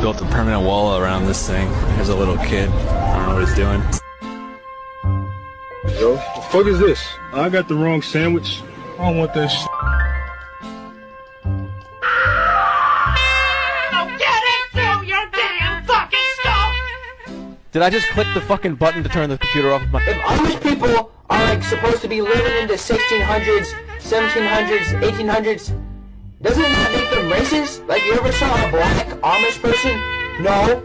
Built a permanent wall around this thing. There's a little kid. I don't know what he's doing. Yo, what the fuck is this? I got the wrong sandwich. I don't want that shit. Did I just click the fucking button to turn the computer off with my... If Irish people are like supposed to be living in the 1600s, 1700s, 1800s, doesn't that make them racist? Like, you ever saw a black Amish person? No.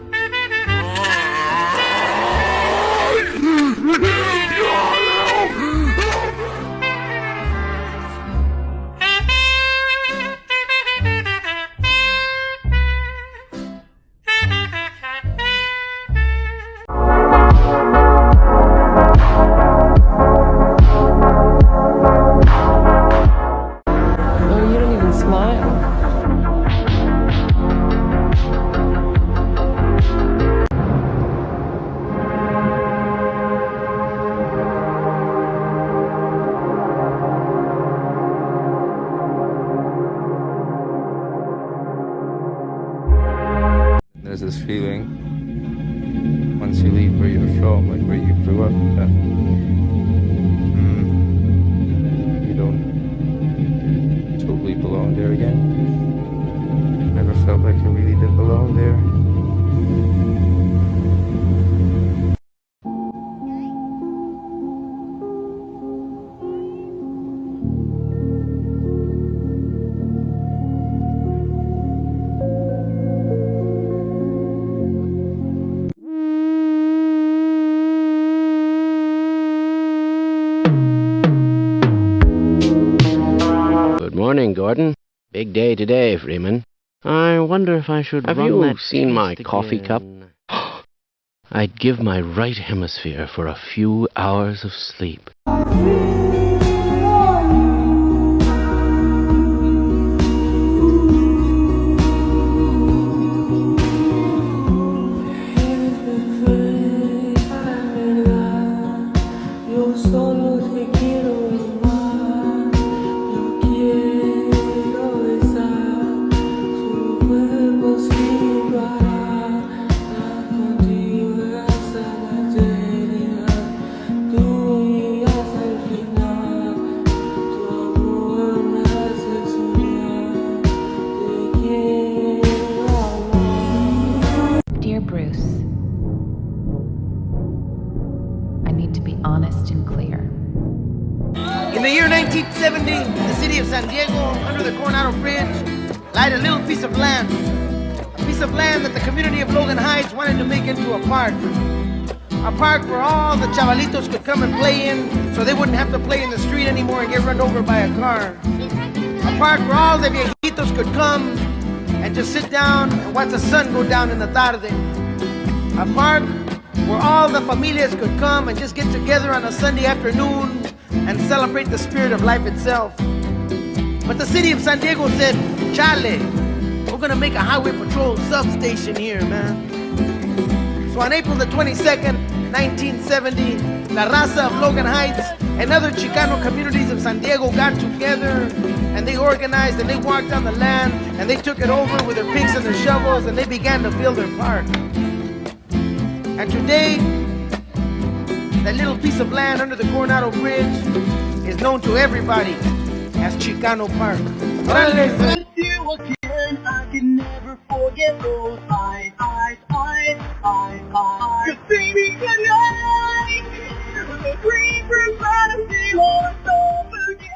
There's this feeling once you leave where you're from, like where you grew up, that you don't totally belong there again. Never felt like I really did belong there. Good morning, Gordon. Big day today, Freeman. I wonder if I should Have you seen my coffee cup? I'd give my right hemisphere for a few hours of sleep. Dear Bruce, I need to be honest and clear. In the year 1970, the city of San Diego, under the Coronado Bridge, lied a little piece of land. A piece of land that the community of Logan Heights wanted to make into a park. A park where all the chavalitos could come and play in, so they wouldn't have to play in the street anymore and get run over by a car. A park where all the viejitos could come and just sit down and watch the sun go down in the tarde. A park where all the familias could come and just get together on a Sunday afternoon and celebrate the spirit of life itself. But the city of San Diego said, chale, we're gonna make a highway patrol substation here, man. So on April the 22nd, 1970, La Raza of Logan Heights and other Chicano communities of San Diego got together and they organized and they walked on the land and they took it over with their picks and their shovels and they began to build their park. And today, that little piece of land under the Coronado Bridge is known to everybody as Chicano Park. I can never forget those eyes. Cause baby tonight, the dream from fantasy, Lord, don't forget.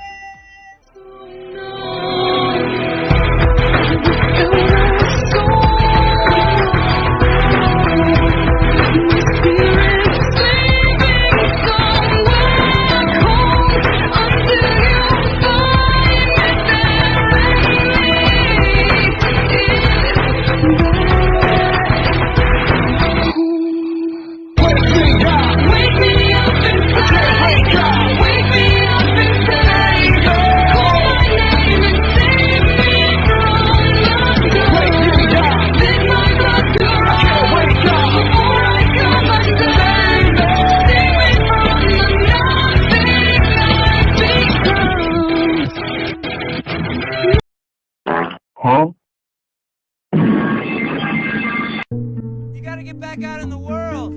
get back out in the world.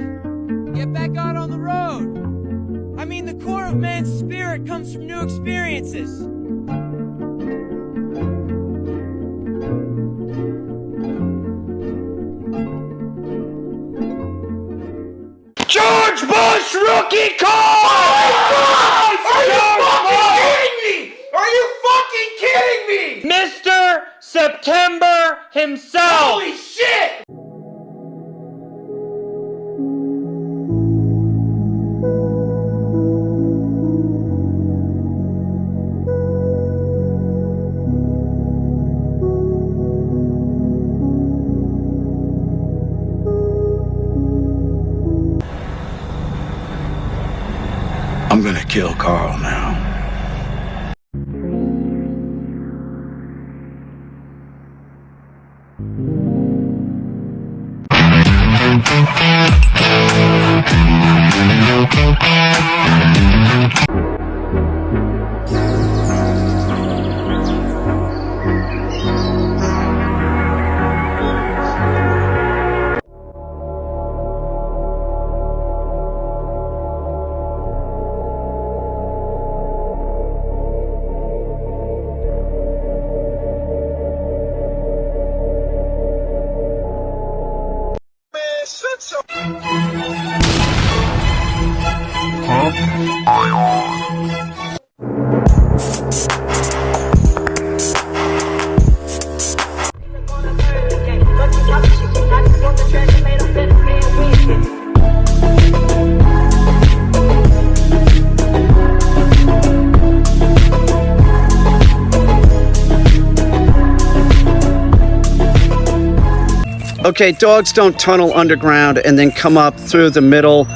Get back out on the road. I mean, the core of man's spirit comes from new experiences. George Bush rookie card! Are you fucking kidding me? Are you fucking kidding me? Mr. September himself! Holy shit! I'm gonna kill Carl now. Okay, dogs don't tunnel underground and then come up through the middle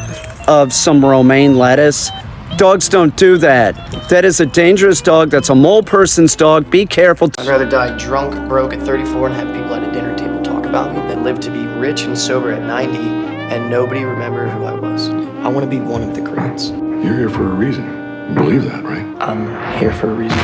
of some romaine lettuce. Dogs don't do that. That is a dangerous dog. That's a mole person's dog. Be careful. I'd rather die drunk, broke at 34 and have people at a dinner table talk about me than live to be rich and sober at 90 and nobody remember who I was. I want to be one of the greats. You're here for a reason. You believe that, right? I'm here for a reason.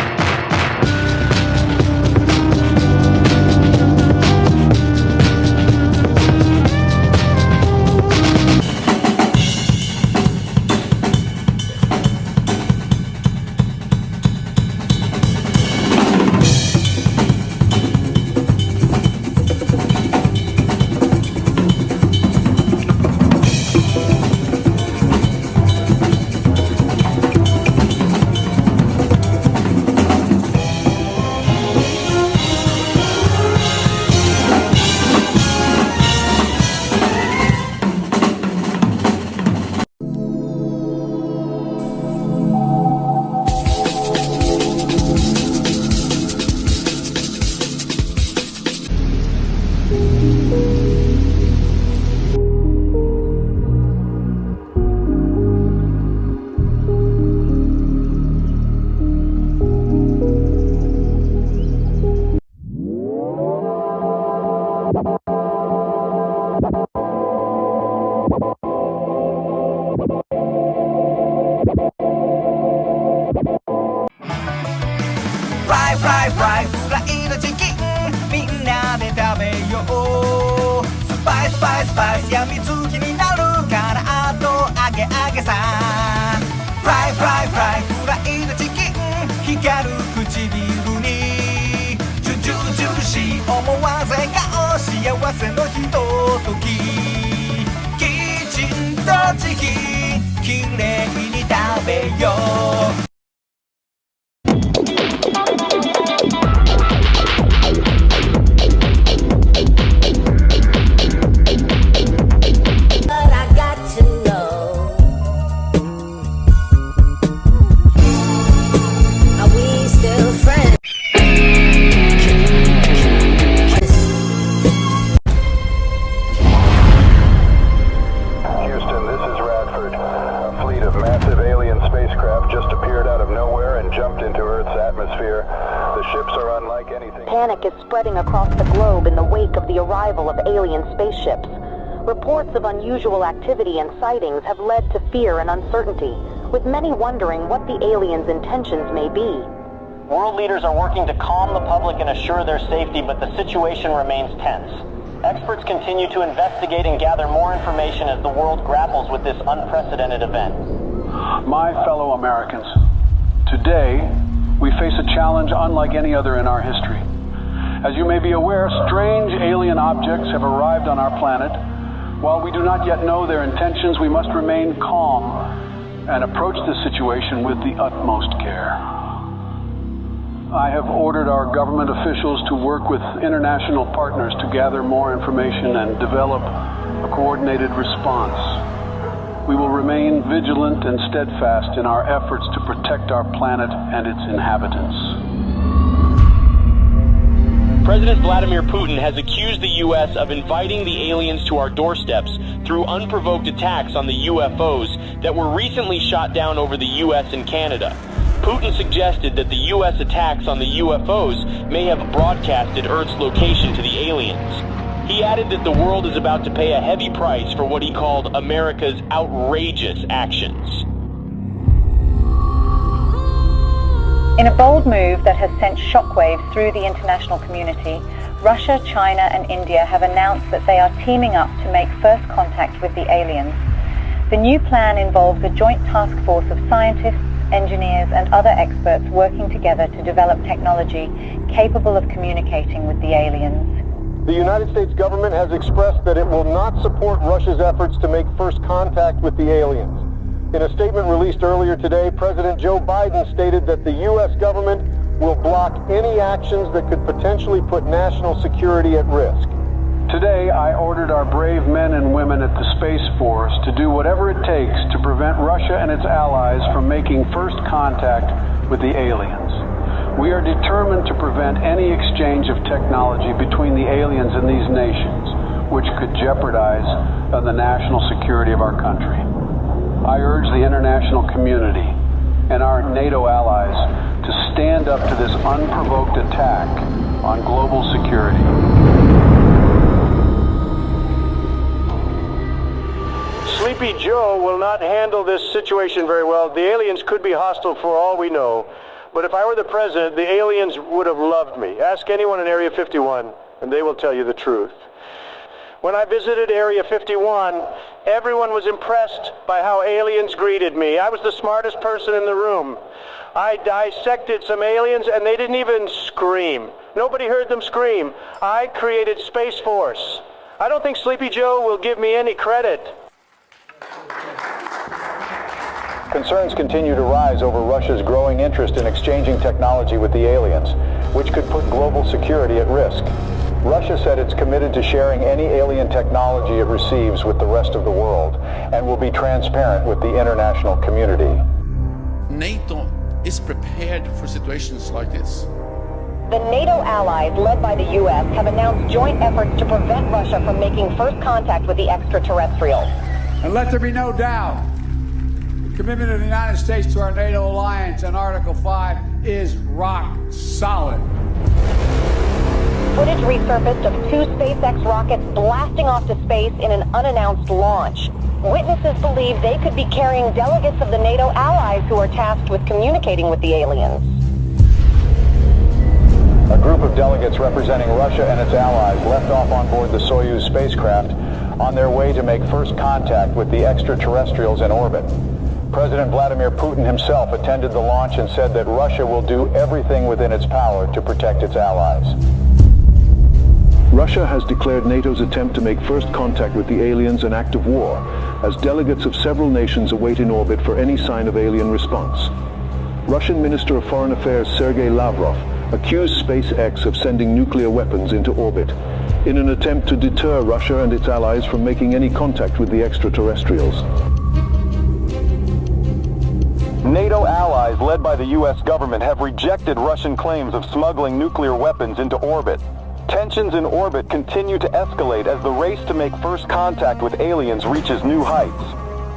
Panic is spreading across the globe in the wake of the arrival of alien spaceships. Reports of unusual activity and sightings have led to fear and uncertainty, with many wondering what the aliens' intentions may be. World leaders are working to calm the public and assure their safety, but the situation remains tense. experts continue to investigate and gather more information as the world grapples with this unprecedented event. My fellow Americans, today we face a challenge unlike any other in our history. As you may be aware, strange alien objects have arrived on our planet. While we do not yet know their intentions, we must remain calm and approach the situation with the utmost care. I have ordered our government officials to work with international partners to gather more information and develop a coordinated response. We will remain vigilant and steadfast in our efforts to protect our planet and its inhabitants. President Vladimir Putin has accused the U.S. of inviting the aliens to our doorsteps through unprovoked attacks on the UFOs that were recently shot down over the U.S. and Canada. Putin suggested that the U.S. attacks on the UFOs may have broadcasted Earth's location to the aliens. He added that the world is about to pay a heavy price for what he called America's outrageous actions. In a bold move that has sent shockwaves through the international community, Russia, China and India have announced that they are teaming up to make first contact with the aliens. The new plan involves a joint task force of scientists, engineers and other experts working together to develop technology capable of communicating with the aliens. The United States government has expressed that it will not support Russia's efforts to make first contact with the aliens. In a statement released earlier today, President Joe Biden stated that the U.S. government will block any actions that could potentially put national security at risk. Today, I ordered our brave men and women at the Space Force to do whatever it takes to prevent Russia and its allies from making first contact with the aliens. We are determined to prevent any exchange of technology between the aliens and these nations, which could jeopardize the national security of our country. I urge the international community and our NATO allies to stand up to this unprovoked attack on global security. Sleepy Joe will not handle this situation very well. The aliens could be hostile for all we know. But if I were the president, the aliens would have loved me. Ask anyone in Area 51, and they will tell you the truth. When I visited Area 51, everyone was impressed by how aliens greeted me. I was the smartest person in the room. I dissected some aliens, and they didn't even scream. Nobody heard them scream. I created Space Force. I don't think Sleepy Joe will give me any credit. Concerns continue to rise over Russia's growing interest in exchanging technology with the aliens, which could put global security at risk. Russia said it's committed to sharing any alien technology it receives with the rest of the world and will be transparent with the international community. NATO is prepared for situations like this. The NATO allies, led by the U.S., have announced joint efforts to prevent Russia from making first contact with the extraterrestrials. And let there be no doubt, the commitment of the United States to our NATO alliance and Article 5 is rock solid. Footage resurfaced of two SpaceX rockets blasting off to space in an unannounced launch. Witnesses believe they could be carrying delegates of the NATO allies who are tasked with communicating with the aliens. A group of delegates representing Russia and its allies left off on board the Soyuz spacecraft on their way to make first contact with the extraterrestrials in orbit. President Vladimir Putin himself attended the launch and said that Russia will do everything within its power to protect its allies. Russia has declared NATO's attempt to make first contact with the aliens an act of war, as delegates of several nations await in orbit for any sign of alien response. Russian Minister of Foreign Affairs Sergei Lavrov accused SpaceX of sending nuclear weapons into orbit in an attempt to deter Russia and its allies from making any contact with the extraterrestrials. NATO allies, led by the U.S. government, have rejected Russian claims of smuggling nuclear weapons into orbit. Tensions in orbit continue to escalate as the race to make first contact with aliens reaches new heights.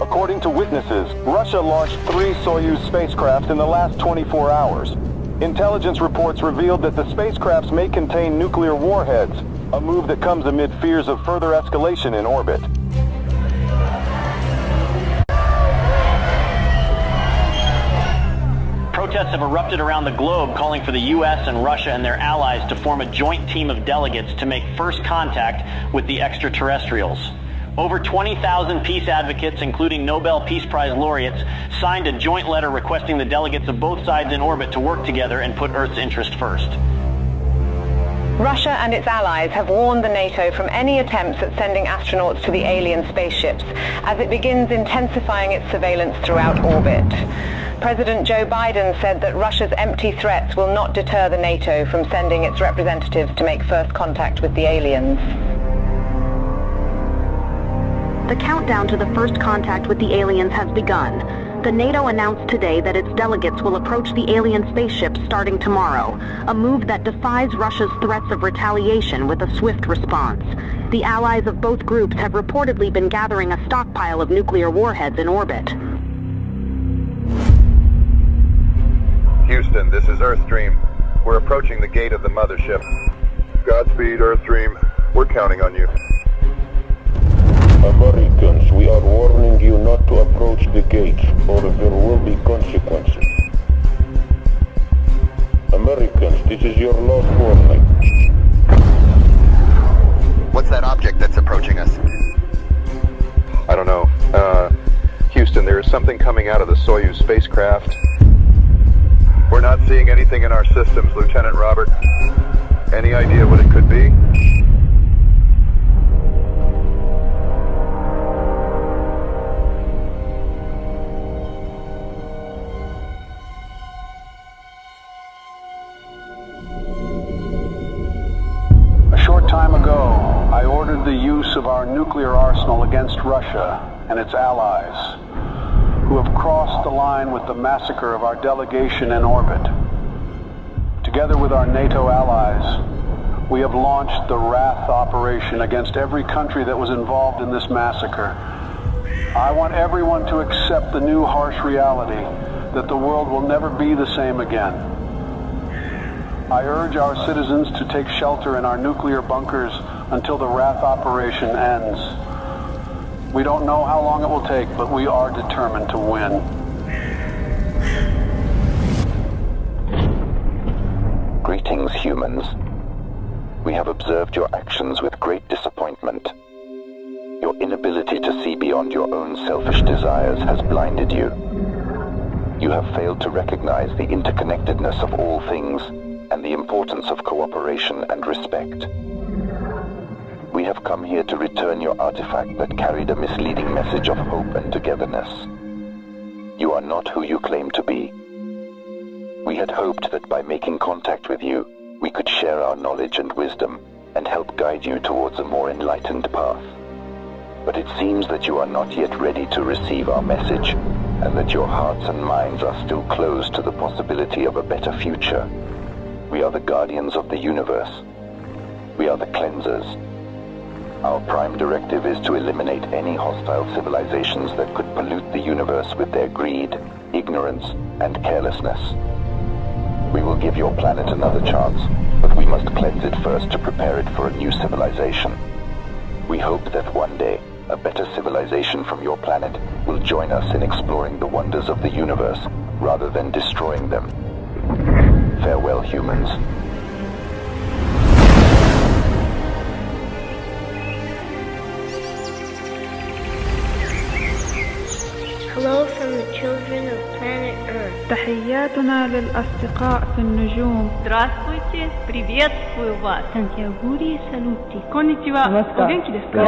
According to witnesses, Russia launched 3 Soyuz spacecraft in the last 24 hours. Intelligence reports revealed that the spacecrafts may contain nuclear warheads, a move that comes amid fears of further escalation in orbit. protests have erupted around the globe, calling for the U.S. and Russia and their allies to form a joint team of delegates to make first contact with the extraterrestrials. Over 20,000 peace advocates, including Nobel Peace Prize laureates, signed a joint letter requesting the delegates of both sides in orbit to work together and put Earth's interest first. Russia and its allies have warned the NATO from any attempts at sending astronauts to the alien spaceships as it begins intensifying its surveillance throughout orbit. President Joe Biden said that Russia's empty threats will not deter the NATO from sending its representatives to make first contact with the aliens. The countdown to the first contact with the aliens has begun. The NATO announced today that its delegates will approach the alien spaceships starting tomorrow, a move that defies Russia's threats of retaliation with a swift response. The allies of both groups have reportedly been gathering a stockpile of nuclear warheads in orbit. Houston, this is Earthstream. We're approaching the gate of the mothership. Godspeed, Earthstream. We're counting on you. Americans, we are warning you not to approach the gate, or there will be consequences. Americans, this is your last warning. What's that object that's approaching us? I don't know. Houston, there is something coming out of the Soyuz spacecraft. We're not seeing anything in our systems, Lieutenant Robert. Any idea what it could be? The use of our nuclear arsenal against Russia and its allies, who have crossed the line with the massacre of our delegation in orbit. Together with our NATO allies, we have launched the Wrath operation against every country that was involved in this massacre. I want everyone to accept the new harsh reality that the world will never be the same again. I urge our citizens to take shelter in our nuclear bunkers until the Wrath operation ends. We don't know how long it will take, but we are determined to win. Greetings, humans. We have observed your actions with great disappointment. Your inability to see beyond your own selfish desires has blinded you. You have failed to recognize the interconnectedness of all things and the importance of cooperation and respect. We have come here to return your artifact that carried a misleading message of hope and togetherness. You are not who you claim to be. We had hoped that by making contact with you, we could share our knowledge and wisdom and help guide you towards a more enlightened path. But it seems that you are not yet ready to receive our message, and that your hearts and minds are still closed to the possibility of a better future. We are the guardians of the universe. We are the cleansers. Our prime directive is to eliminate any hostile civilizations that could pollute the universe with their greed, ignorance, and carelessness. We will give your planet another chance, but we must cleanse it first to prepare it for a new civilization. We hope that one day, a better civilization from your planet will join us in exploring the wonders of the universe, rather than destroying them. Farewell, humans. Hello from the children of planet Earth. تحياتنا للأصدقاء في النجوم. Здравствуйте, приветствую вас. Сантьягури салути. Конничева. О元気ですか?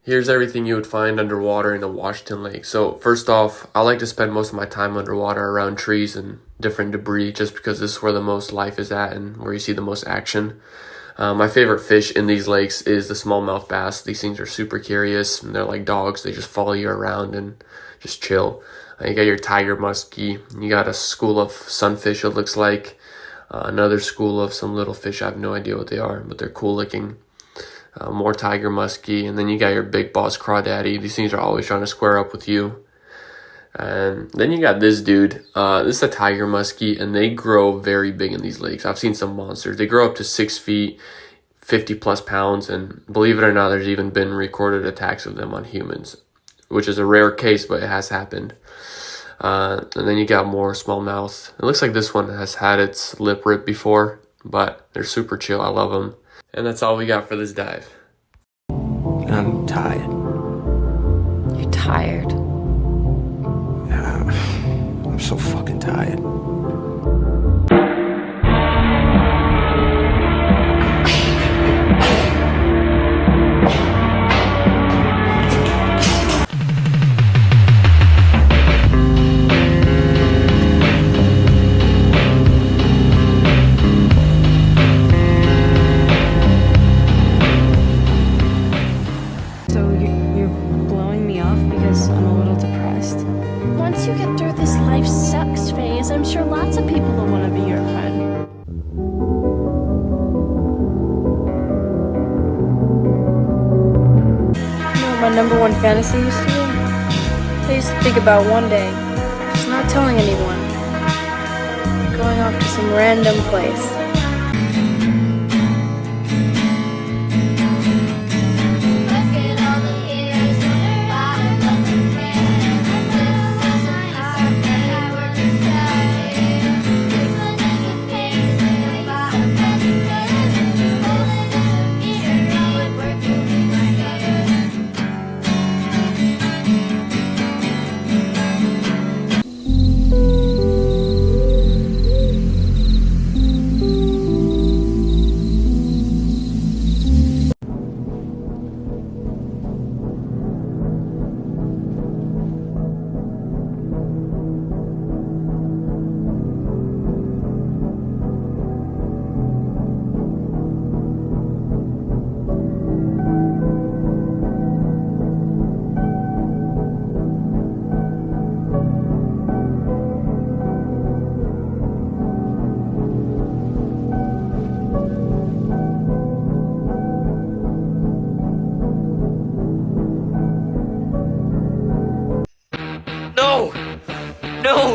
Here's everything you would find underwater in a Washington lake. So first off, I like to spend most of my time underwater around trees and different debris just because this is where the most life is at and where you see the most action. My favorite fish in these lakes is the smallmouth bass. These things are super curious and they're like dogs. They just follow you around and just chill. You got your tiger muskie. You got a school of sunfish, it looks like. Another school of some little fish. I have no idea what they are, but they're cool looking. More tiger muskie, and then you got your big boss crawdaddy. These things are always trying to square up with you. And then you got this dude. This is a tiger muskie, and they grow very big in these lakes. I've seen some monsters. They grow up to 6 feet, 50 plus pounds, and believe it or not, there's even been recorded attacks of them on humans, which is a rare case, but it has happened. And then you got more smallmouth. It looks like this one has had its lip ripped before, but they're super chill. I love them. And that's all we got for this dive. I'm tired. You're tired? Yeah, I'm so fucking tired. Once you get through this life sucks phase, I'm sure lots of people will want to be your friend. You know what my number one fantasy used to be? I used to think about one day, just not telling anyone, going off to some random place.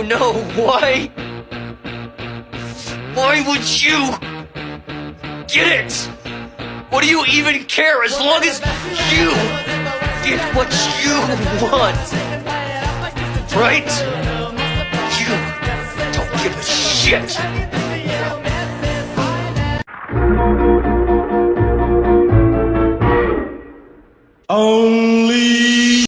No, why? Why would you get it? What do you even care as long as you get what you want? Right? You don't give a shit. Only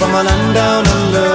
from a land down under.